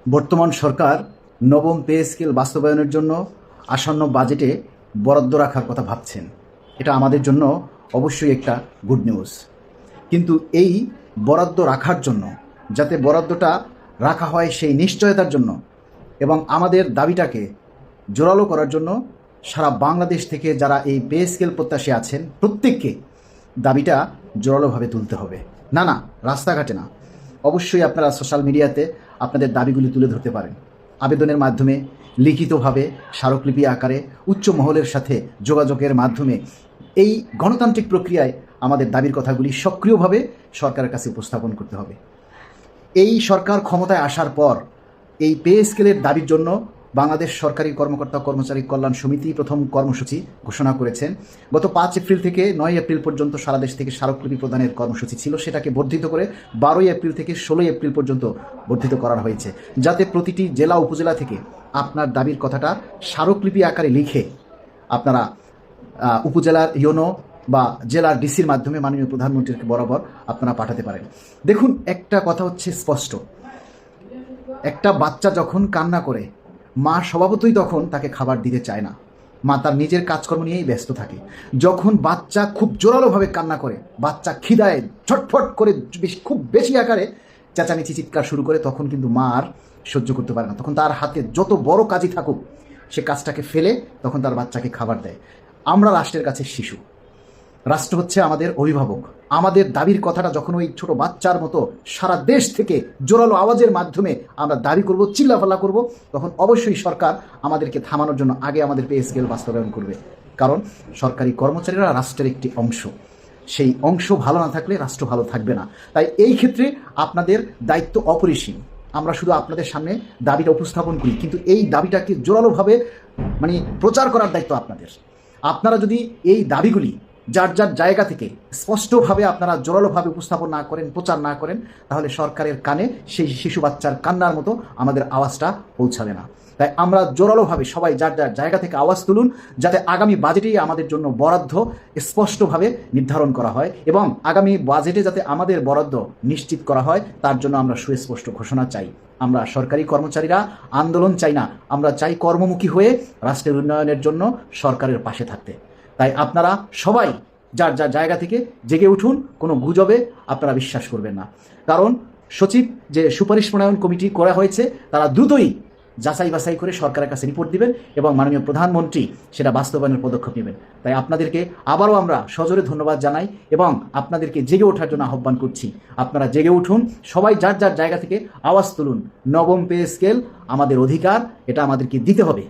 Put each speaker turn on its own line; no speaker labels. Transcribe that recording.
বর্তমান সরকার নবম pay scale বাস্তবায়নের জন্য আসন্ন বাজেটে বরাদ্দ রাখার কথা ভাবছেন। এটা আমাদের জন্য অবশ্যই একটা গুড নিউজ। কিন্তু এই বরাদ্দ রাখার জন্য, যাতে বরাদ্দটা রাখা হয় সেই নিশ্চয়তার জন্য এবং আমাদের দাবিটাকে জোরালো করার জন্য সারা বাংলাদেশ থেকে যারা এই পে স্কেল প্রত্যাশী আছেন প্রত্যেককে দাবিটা জোরালোভাবে তুলতে হবে। না, রাস্তাঘাটে না, অবশ্যই আপনারা সোশ্যাল মিডিয়াতে আপনাদের দাবিগুলি তুলে ধরতে পারেন। আবেদনের মাধ্যমে, লিখিতভাবে, স্মারকলিপি আকারে, উচ্চ মহলের সাথে যোগাযোগের মাধ্যমে এই গণতান্ত্রিক প্রক্রিয়ায় আমাদের দাবির কথাগুলি সক্রিয়ভাবে সরকারের কাছে উপস্থাপন করতে হবে। এই সরকার ক্ষমতায় আসার পর এই পে স্কেলের দাবির জন্য বাংলাদেশ সরকারি কর্মকর্তা কর্মচারী কল্যাণ সমিতি প্রথম কর্মসূচি ঘোষণা করেছেন। গত 5 এপ্রিল থেকে 9 এপ্রিল পর্যন্ত সারা দেশ থেকে স্মারকলিপি প্রদানের কর্মসূচি ছিল, সেটাকে বর্ধিত করে 12 এপ্রিল থেকে 16 এপ্রিল পর্যন্ত বর্ধিত করা হয়েছে, যাতে প্রতিটি জেলা উপজেলা থেকে আপনার দাবির কথাটা স্মারকলিপি আকারে লিখে আপনারা উপজেলার ইউনো বা জেলার ডিসির মাধ্যমে মাননীয় প্রধানমন্ত্রীর বরাবর আপনারা পাঠাতে পারেন। দেখুন, একটা কথা হচ্ছে স্পষ্ট, একটা বাচ্চা যখন কান্না করে মা স্বভাবতই তখন তাকে খাবার দিতে চায় না, মা তার নিজের কাজকর্ম নিয়েই ব্যস্ত থাকে। যখন বাচ্চা খুব জোরালোভাবে কান্না করে, বাচ্চা খিদায় ছটফট করে খুব বেশি আকারে চেঁচামেচি চিৎকার শুরু করে, তখন কিন্তু মা আর সহ্য করতে পারে না, তখন তার হাতে যত বড় কাজই থাকুক সে কাজটাকে ফেলে তখন তার বাচ্চাকে খাবার দেয়। আমরা রাষ্ট্রের কাছে শিশু, রাষ্ট্র হচ্ছে আমাদের অভিভাবক। আমাদের দাবির কথাটা যখন ওই ছোট বাচ্চার মতো সারা দেশ থেকে জোরালো আওয়াজের মাধ্যমে আমরা দাবি করব, চিল্লাফাল্লা করব, তখন অবশ্যই সরকার আমাদেরকে থামানোর জন্য আগে আমাদের পে স্কেল বাস্তবায়ন করবে। কারণ সরকারি কর্মচারীরা রাষ্ট্রের একটি অংশ, সেই অংশ ভালো না থাকলে রাষ্ট্র ভালো থাকবে না। তাই এই ক্ষেত্রে আপনাদের দায়িত্ব অপরিসীম। আমরা শুধু আপনাদের সামনে দাবিটা উপস্থাপন করি, কিন্তু এই দাবিটাকে জোরালোভাবে প্রচার করার দায়িত্ব আপনাদের। আপনারা যদি এই দাবিগুলি যার যার জায়গা থেকে স্পষ্টভাবে আপনারা জোরালোভাবে উপস্থাপন না করেন, প্রচার না করেন, তাহলে সরকারের কানে সেই শিশু বাচ্চার কান্নার মতো আমাদের আওয়াজটা পৌঁছাবে না। তাই আমরা জোরালোভাবে সবাই যার যার জায়গা থেকে আওয়াজ তুলুন, যাতে আগামী বাজেটেই আমাদের জন্য বরাদ্দ স্পষ্টভাবে নির্ধারণ করা হয় এবং আগামী বাজেটে যাতে আমাদের বরাদ্দ নিশ্চিত করা হয়, তার জন্য আমরা সুস্পষ্ট ঘোষণা চাই। আমরা সরকারি কর্মচারীরা আন্দোলন চাই না, আমরা চাই কর্মমুখী হয়ে রাষ্ট্রের উন্নয়নের জন্য সরকারের পাশে থাকতে। তাই আপনারা সবাই যার যার জায়গা থেকে জেগে উঠুন, কোনো গুজবে আপনারা বিশ্বাস করবেন না। কারণ সচিব যে সুপারিশ প্রণয়ন কমিটি করা হয়েছে, তারা দ্রুতই যাচাই বাছাই করে সরকারের কাছে রিপোর্ট দিবেন এবং মাননীয় প্রধানমন্ত্রী সেটা বাস্তবায়নের পদক্ষেপ নেবেন। তাই আপনাদেরকে আবারও আমরা সজোরে ধন্যবাদ জানাই এবং আপনাদেরকে জেগে ওঠার জন্য আহ্বান করছি। আপনারা জেগে উঠুন, সবাই যার যার জায়গা থেকে আওয়াজ তুলুন। নবম পে স্কেল আমাদের অধিকার, এটা আমাদেরকে দিতে হবে।